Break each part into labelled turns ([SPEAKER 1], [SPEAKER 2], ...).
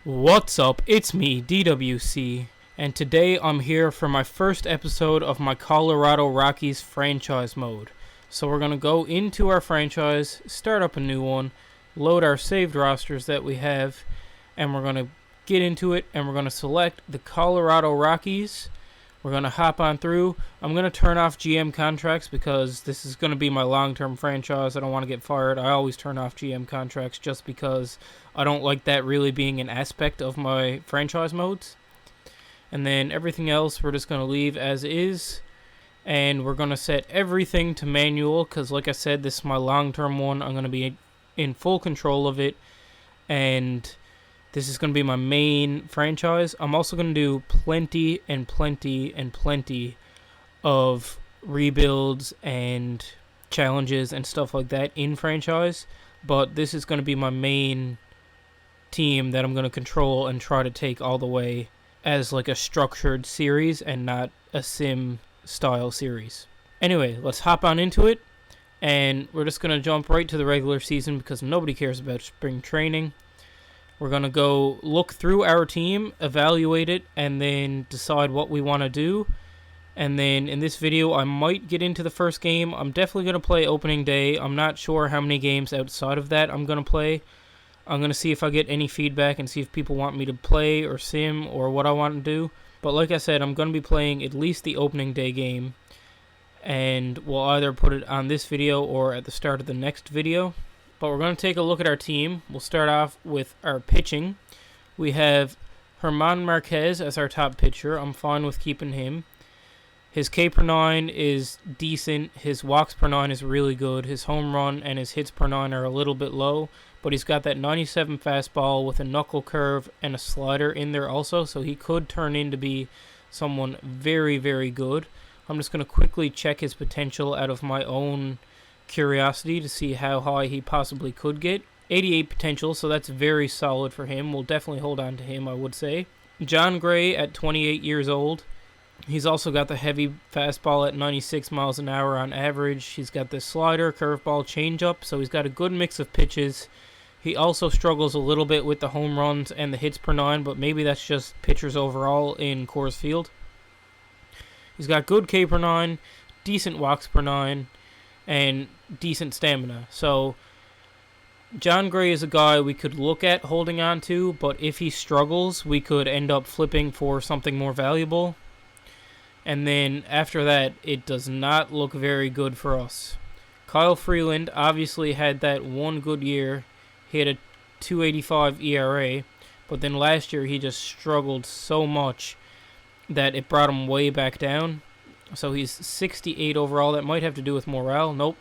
[SPEAKER 1] What's up? It's me, D.W.C, and today I'm here for my first episode of my Colorado Rockies franchise mode. So we're going to go into our franchise, start up a new one, load our saved rosters that we have, and we're going to get into it, and we're going to select the Colorado Rockies. We're going to hop on through. I'm going to turn off GM contracts because this is going to be my long-term franchise. I don't want to get fired. I always turn off GM contracts just because I don't like that really being an aspect of my franchise modes. And then everything else we're just going to leave as is. And we're going to set everything to manual because, like I said, this is my long-term one. I'm going to be in full control of it. And this is going to be my main franchise. I'm also going to do plenty of rebuilds and challenges and stuff like that in franchise. But this is going to be my main team that I'm going to control and try to take all the way as like a structured series and not a sim style series. Anyway, let's hop on into it. And we're just going to jump right to the regular season because nobody cares about spring training. We're going to go look through our team, evaluate it, and then decide what we want to do. And then in this video, I might get into the first game. I'm definitely going to play opening day. I'm not sure how many games outside of that I'm going to play. I'm going to see if I get any feedback and see if people want me to play or sim or what I want to do. But like I said, I'm going to be playing at least the opening day game. And we'll either put it on this video or at the start of the next video. But we're going to take a look at our team. We'll start off with our pitching. We have German Marquez as our top pitcher. I'm fine with keeping him. His K per 9 is decent. His walks per 9 is really good. His home run and his hits per 9 are a little bit low. But he's got that 97 fastball with a knuckle curve and a slider in there also. So he could turn into be someone very, very good. I'm just going to quickly check his potential out of my own curiosity to see how high he possibly could get. 88 potential, so that's very solid for him. We'll definitely hold on to him, I would say. John Gray at 28 years old. He's also got the heavy fastball at 96 miles an hour on average. He's got the slider, curveball, changeup, so he's got a good mix of pitches. He also struggles a little bit with the home runs and the hits per 9, but maybe that's just pitchers overall in Coors Field. He's got good K per 9, decent walks per 9, and decent stamina. So John Gray is a guy we could look at holding on to, but if he struggles, we could end up flipping for something more valuable. And then after that, it does not look very good for us. Kyle Freeland obviously had that one good year. He had a 2.85 ERA, but then last year he just struggled so much that it brought him way back down. So he's 68 overall. That might have to do with morale. Nope.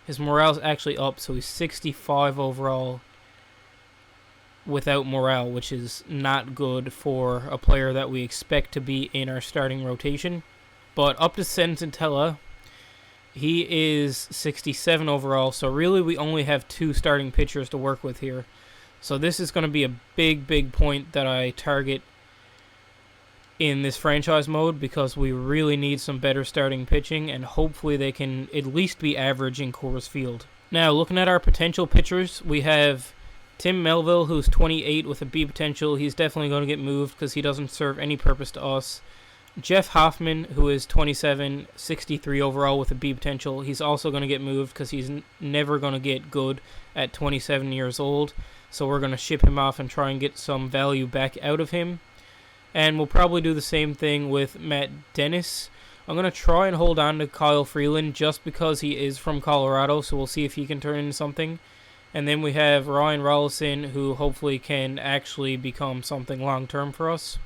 [SPEAKER 1] His morale's actually up, so he's 65 overall without morale, which is not good for a player that we expect to be in our starting rotation. But up to Senzatella, he is 67 overall, so really we only have two starting pitchers to work with here. So this is going to be a big point that I target in this franchise mode because we really need some better starting pitching, and hopefully they can at least be average in Coors Field. Now, looking at our potential pitchers, we have Tim Melville, who's 28 with a B potential. He's definitely going to get moved because he doesn't serve any purpose to us. Jeff Hoffman, who is 27, 63 overall with a B potential. He's also going to get moved because he's never going to get good at 27 years old. So we're going to ship him off and try and get some value back out of him. And we'll probably do the same thing with Matt Dennis. I'm going to try and hold on to Kyle Freeland just because he is from Colorado, so we'll see if he can turn into something. And then we have Ryan Rollison, who hopefully can actually become something long-term for us.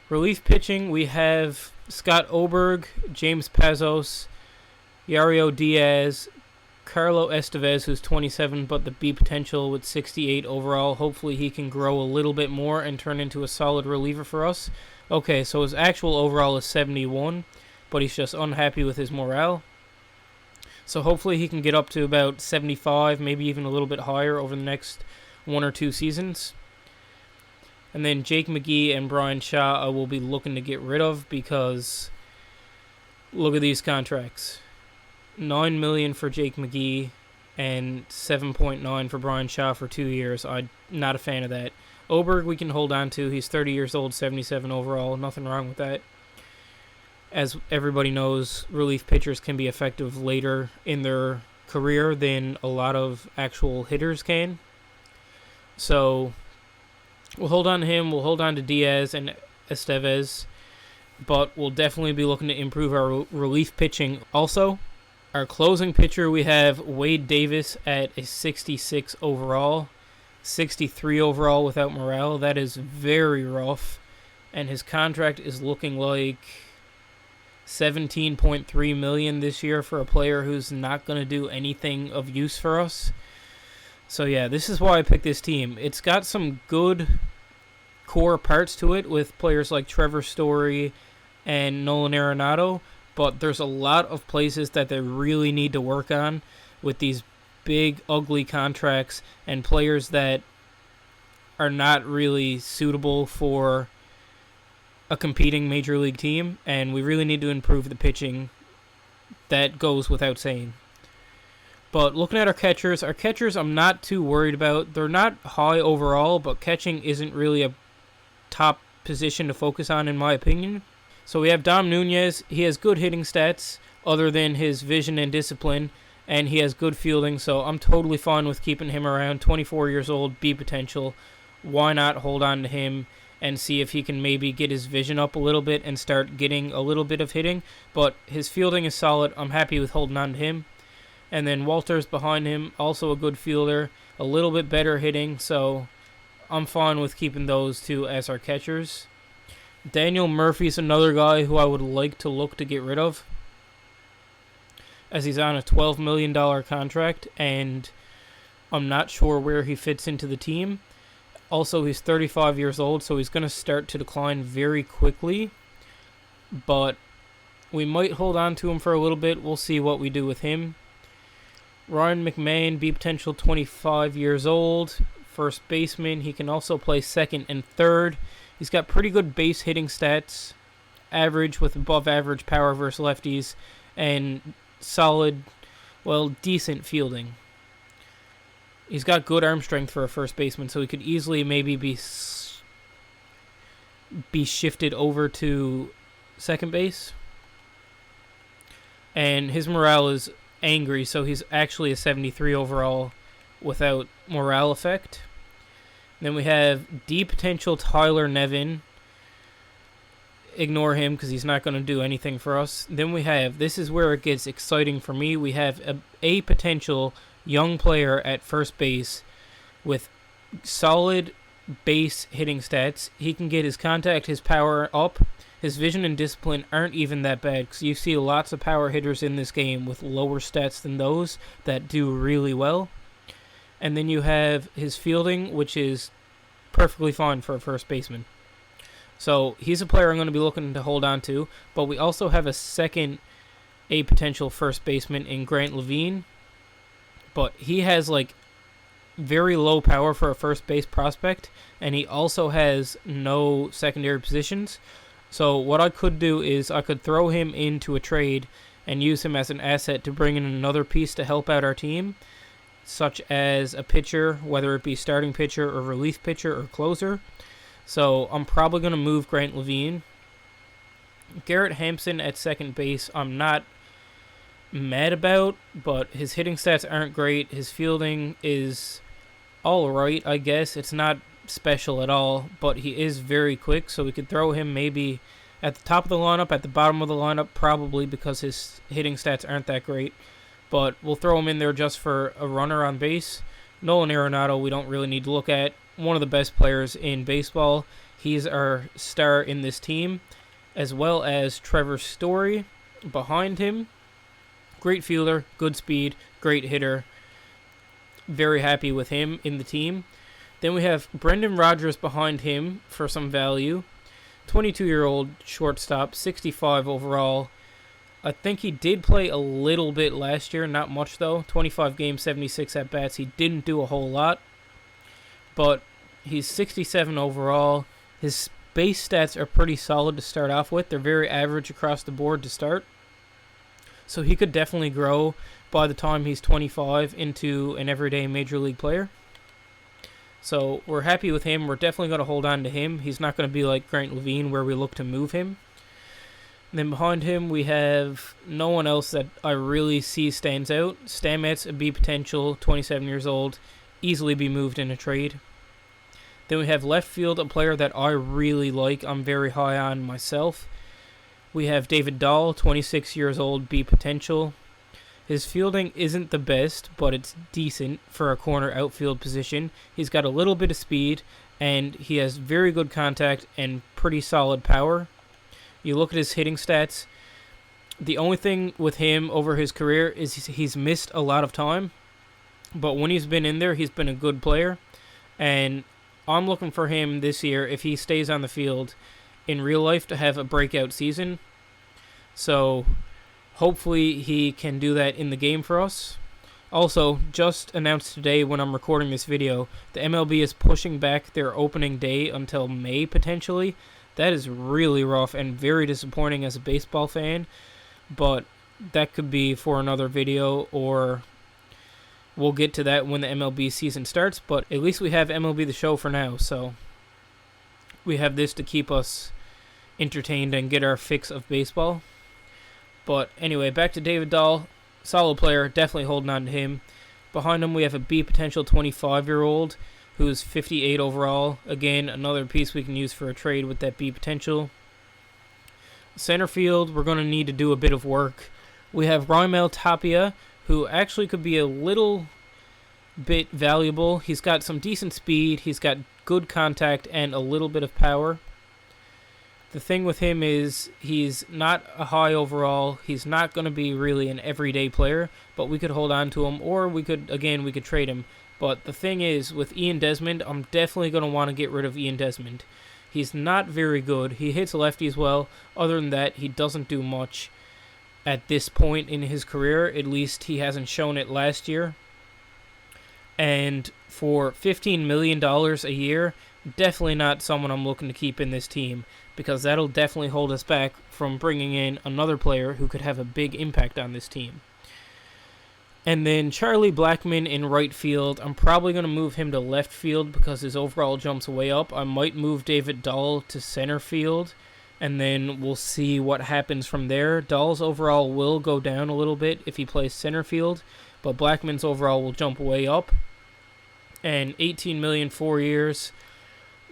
[SPEAKER 1] Relief pitching, we have Scott Oberg, James Pazos, Yario Diaz, Carlo Estevez, who's 27, but the B potential with 68 overall. Hopefully he can grow a little bit more and turn into a solid reliever for us. Okay, so his actual overall is 71, but he's just unhappy with his morale. So hopefully he can get up to about 75, maybe even a little bit higher over the next 1 or 2 seasons. And then Jake McGee and Brian Shaw I will be looking to get rid of because look at these contracts. $9 million for Jake McGee and $7.9 for Brian Shaw for 2 years. I'm not a fan of that. Oberg we can hold on to. He's 30 years old, 77 overall. Nothing wrong with that. As everybody knows, relief pitchers can be effective later in their career than a lot of actual hitters can. So we'll hold on to him. We'll hold on to Diaz and Estevez. But we'll definitely be looking to improve our relief pitching also. Our closing pitcher, we have Wade Davis at a 66 overall. 63 overall without Morale. That is very rough. And his contract is looking like $17.3 million this year for a player who's not going to do anything of use for us. So yeah, this is why I picked this team. It's got some good core parts to it with players like Trevor Story and Nolan Arenado, but there's a lot of places that they really need to work on with these big, ugly contracts and players that are not really suitable for a competing major league team, and we really need to improve the pitching. That goes without saying. But looking at our catchers I'm not too worried about. They're not high overall, but catching isn't really a top position to focus on in my opinion. So we have Dom Nunez. He has good hitting stats other than his vision and discipline, and he has good fielding, so I'm totally fine with keeping him around. 24 years old, B potential. Why not hold on to him and see if he can maybe get his vision up a little bit and start getting a little bit of hitting. But his fielding is solid. I'm happy with holding on to him. And then Walters behind him, also a good fielder, a little bit better hitting, so I'm fine with keeping those two as our catchers. Daniel Murphy's another guy who I would like to look to get rid of, as he's on a $12 million contract, and I'm not sure where he fits into the team. Also, he's 35 years old, so he's going to start to decline very quickly. But we might hold on to him for a little bit. We'll see what we do with him. Ryan McMahon, B potential, 25 years old. First baseman. He can also play second and third. He's got pretty good base hitting stats. Average with above average power versus lefties. And solid, decent fielding. He's got good arm strength for a first baseman, so he could easily maybe be shifted over to second base. And his morale is angry, so he's actually a 73 overall without morale effect. Then we have D potential Tyler Nevin. Ignore him because he's not going to do anything for us. Then we have, this is where it gets exciting for me, we have a potential young player at first base with solid base hitting stats. He can get his contact, his power up. His vision and discipline aren't even that bad, because you see lots of power hitters in this game with lower stats than those that do really well. And then you have his fielding, which is perfectly fine for a first baseman. So he's a player I'm going to be looking to hold on to. But we also have a second A potential first baseman in Grant Levine. But he has very low power for a first base prospect, and he also has no secondary positions. So what I could do is I could throw him into a trade and use him as an asset to bring in another piece to help out our team, such as a pitcher, whether it be starting pitcher or relief pitcher or closer. So I'm probably going to move Grant Levine. Garrett Hampson at second base, I'm not mad about, but his hitting stats aren't great. His fielding is all right, I guess. It's not special at all, but he is very quick, so we could throw him maybe at the top of the lineup, at the bottom of the lineup, probably, because his hitting stats aren't that great. But we'll throw him in there just for a runner on base. Nolan Arenado, we don't really need to look at. One of the best players in baseball. He's our star in this team, as well as Trevor Story behind him. Great fielder, good speed, great hitter. Very happy with him in the team. Then we have Brendan Rodgers behind him for some value. 22-year-old shortstop, 65 overall. I think he did play a little bit last year, not much though. 25 games, 76 at-bats. He didn't do a whole lot. But he's 67 overall. His base stats are pretty solid to start off with. They're very average across the board to start. So he could definitely grow by the time he's 25 into an everyday major league player. So we're happy with him. We're definitely going to hold on to him. He's not going to be like Grant Levine where we look to move him. And then behind him, we have no one else that I really see stands out. Stamets, a B potential, 27 years old, easily be moved in a trade. Then we have left field, a player that I really like. I'm very high on myself. We have David Dahl, 26 years old, B potential. His fielding isn't the best, but it's decent for a corner outfield position. He's got a little bit of speed, and he has very good contact and pretty solid power. You look at his hitting stats. The only thing with him over his career is he's missed a lot of time, but when he's been in there, he's been a good player. And I'm looking for him this year, if he stays on the field in real life, to have a breakout season. So hopefully he can do that in the game for us. Also, just announced today when I'm recording this video, the MLB is pushing back their opening day until May potentially. That is really rough and very disappointing as a baseball fan, but that could be for another video, or we'll get to that when the MLB season starts. But at least we have MLB The Show for now, so we have this to keep us entertained and get our fix of baseball. But anyway, back to David Dahl. Solid player, definitely holding on to him. Behind him, we have a B potential 25-year-old who's 58 overall. Again, another piece we can use for a trade with that B potential. Center field, we're going to need to do a bit of work. We have Raimel Tapia, who actually could be a little bit valuable. He's got some decent speed, he's got good contact, and a little bit of power. The thing with him is he's not a high overall. He's not going to be really an everyday player, but we could hold on to him, or we could trade him. But the thing is, with Ian Desmond, I'm definitely going to want to get rid of Ian Desmond. He's not very good. He hits lefties well. Other than that, he doesn't do much at this point in his career. At least he hasn't shown it last year. And for $15 million a year, definitely not someone I'm looking to keep in this team, because that'll definitely hold us back from bringing in another player who could have a big impact on this team. And then Charlie Blackmon in right field. I'm probably going to move him to left field because his overall jumps way up. I might move David Dahl to center field, and then we'll see what happens from there. Dahl's overall will go down a little bit if he plays center field, but Blackmon's overall will jump way up. And $18 million, 4 years.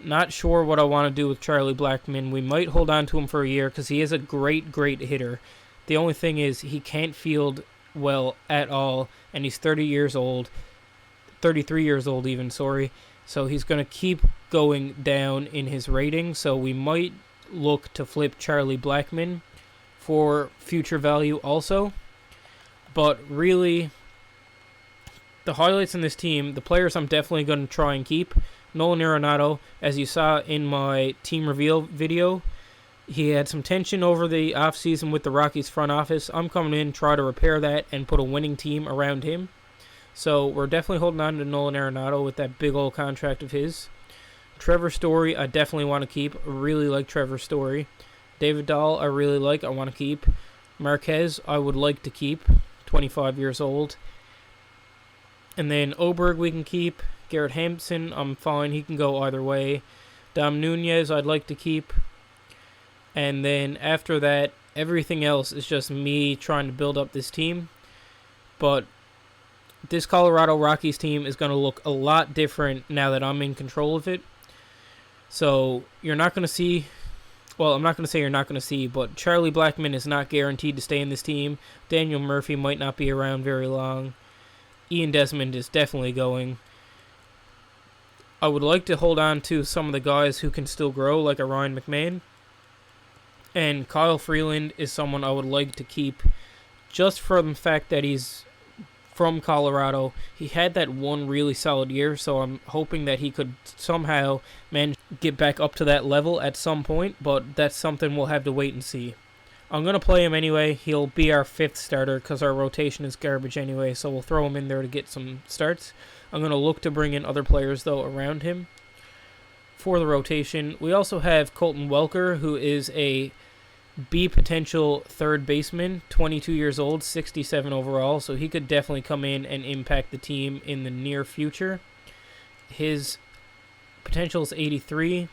[SPEAKER 1] Not sure what I want to do with Charlie Blackmon. We might hold on to him for a year because he is a great, great hitter. The only thing is he can't field well at all, and he's 33 years old even, so he's going to keep going down in his rating, so we might look to flip Charlie Blackmon for future value also. But really, the highlights in this team, the players I'm definitely going to try and keep: Nolan Arenado, as you saw in my team reveal video. He had some tension over the offseason with the Rockies front office. I'm coming in, try to repair that, and put a winning team around him. So we're definitely holding on to Nolan Arenado with that big old contract of his. Trevor Story, I definitely want to keep. I really like Trevor Story. David Dahl, I really like. I want to keep. Marquez, I would like to keep. 25 years old. And then Oberg we can keep. Garrett Hampson, I'm fine. He can go either way. Dom Nunez, I'd like to keep. And then after that, everything else is just me trying to build up this team. But this Colorado Rockies team is going to look a lot different now that I'm in control of it. So you're not going to see, well, I'm not going to say you're not going to see, but Charlie Blackmon is not guaranteed to stay in this team. Daniel Murphy might not be around very long. Ian Desmond is definitely going. I would like to hold on to some of the guys who can still grow, like a Ryan McMahon. And Kyle Freeland is someone I would like to keep just for the fact that he's from Colorado. He had that one really solid year, so I'm hoping that he could somehow manage to get back up to that level at some point, but that's something we'll have to wait and see. I'm going to play him anyway. He'll be our 5th starter because our rotation is garbage anyway, so we'll throw him in there to get some starts. I'm going to look to bring in other players, though, around him for the rotation. We also have Colton Welker, who is a B potential third baseman, 22 years old, 67 overall, so he could definitely come in and impact the team in the near future. His Potential is 83.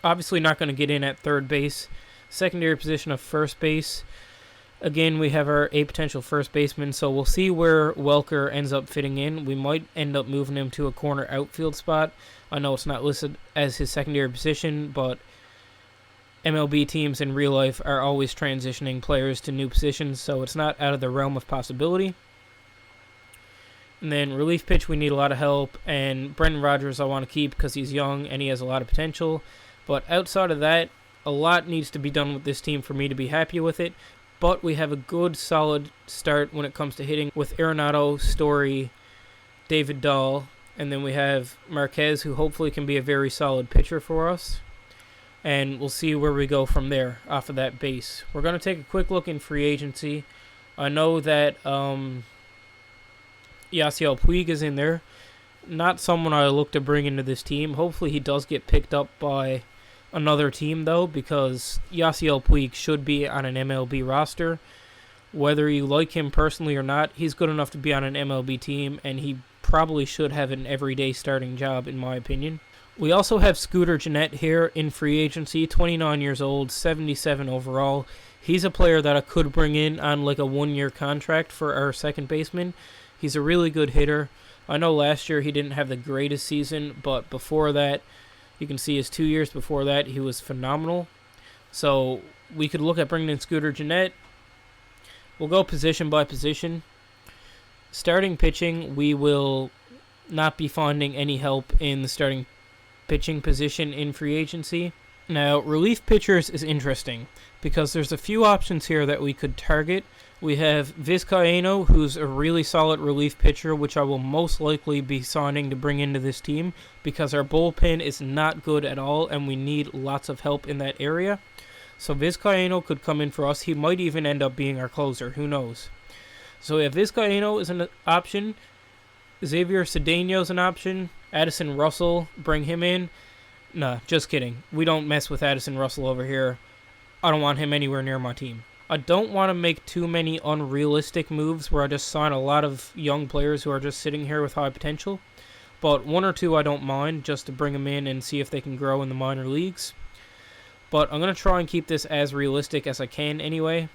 [SPEAKER 1] Obviously not going to get in at third base. Secondary position of first base. Again, we have our A potential first baseman, so we'll see where Welker ends up fitting in. We might end up moving him to a corner outfield spot. I know it's not listed as his secondary position, but MLB teams in real life are always transitioning players to new positions, so it's not out of the realm of possibility. And then relief pitch, we need a lot of help, and Brendan Rodgers I want to keep because he's young and he has a lot of potential. But outside of that, a lot needs to be done with this team for me to be happy with it. But we have a good, solid start when it comes to hitting with Arenado, Story, David Dahl, and then we have Marquez, who hopefully can be a very solid pitcher for us. And we'll see where we go from there off of that base. We're going to take a quick look in free agency. I know that Yasiel Puig is in there. Not someone I look to bring into this team. Hopefully he does get picked up by another team, though, because Yasiel Puig should be on an MLB roster. Whether you like him personally or not, he's good enough to be on an MLB team, and he probably should have an everyday starting job, in my opinion. We also have Scooter Gennett here in free agency, 29 years old, 77 overall. He's a player that I could bring in on like a one-year contract for our second baseman. He's a really good hitter. I know last year he didn't have the greatest season, but before that, you can see his 2 years before that, he was phenomenal. So we could look at bringing in Scooter Gennett. We'll go position by position. Starting pitching, we will not be finding any help in the starting pitching position in free agency. Now, relief pitchers is interesting because there's a few options here that we could target. We have Vizcaíno, who's a really solid relief pitcher, which I will most likely be signing to bring into this team because our bullpen is not good at all and we need lots of help in that area. So Vizcaíno could come in for us. He might even end up being our closer. Who knows? So we have Vizcaíno is an option. Xavier Cedeno is an option. Addison Russell, bring him in. Nah, just kidding. We don't mess with Addison Russell over here. I don't want him anywhere near my team. I don't want to make too many unrealistic moves where I just sign a lot of young players who are just sitting here with high potential. But one or two I don't mind just to bring them in and see if they can grow in the minor leagues. But I'm going to try and keep this as realistic as I can anyway.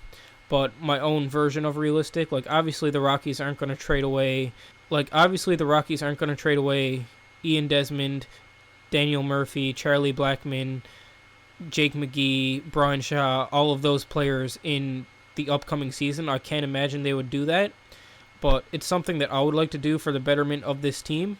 [SPEAKER 1] But my own version of realistic. Like, obviously the Rockies aren't going to trade away Ian Desmond, Daniel Murphy, Charlie Blackmon, Jake McGee, Brian Shaw, all of those players in the upcoming season. I can't imagine they would do that, but it's something that I would like to do for the betterment of this team.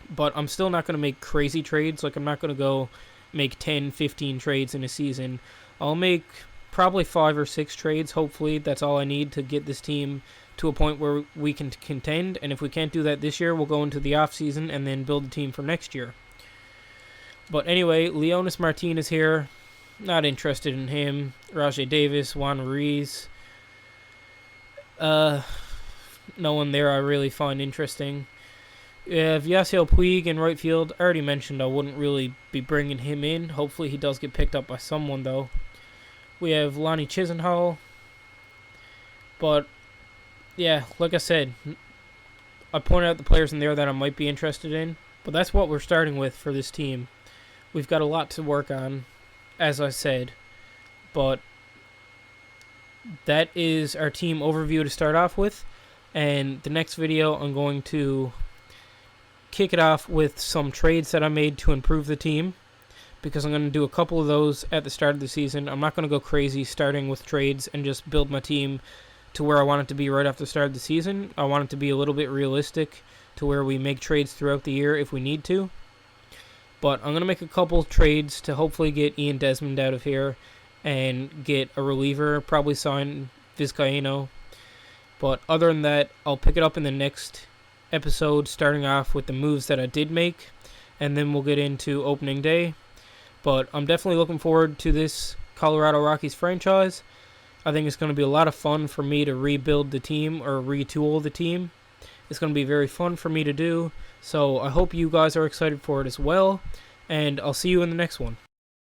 [SPEAKER 1] But I'm still not going to make crazy trades. Like, I'm not going to go make 10, 15 trades in a season. I'll make probably 5 or 6 trades, hopefully. That's all I need to get this team to a point where we can contend, and if we can't do that this year, we'll go into the offseason and then build a team for next year. But anyway, Leonis Martinez here. Not interested in him. Rajay Davis, Juan Ruiz. No one there I really find interesting. We have Yasiel Puig in right field. I already mentioned I wouldn't really be bringing him in. Hopefully he does get picked up by someone, though. We have Lonnie Chisenhall. But yeah, like I said, I pointed out the players in there that I might be interested in, but that's what we're starting with for this team. We've got a lot to work on, as I said, but that is our team overview to start off with, and the next video I'm going to kick it off with some trades that I made to improve the team, because I'm going to do a couple of those at the start of the season. I'm not going to go crazy starting with trades and just build my team to where I want it to be right after the start of the season. I want it to be a little bit realistic to where we make trades throughout the year if we need to. But I'm going to make a couple trades to hopefully get Ian Desmond out of here and get a reliever, probably sign Vizcaíno. But other than that, I'll pick it up in the next episode, starting off with the moves that I did make, and then we'll get into opening day. But I'm definitely looking forward to this Colorado Rockies franchise. I think it's going to be a lot of fun for me to rebuild the team or retool the team. It's going to be very fun for me to do. So I hope you guys are excited for it as well. And I'll see you in the next one.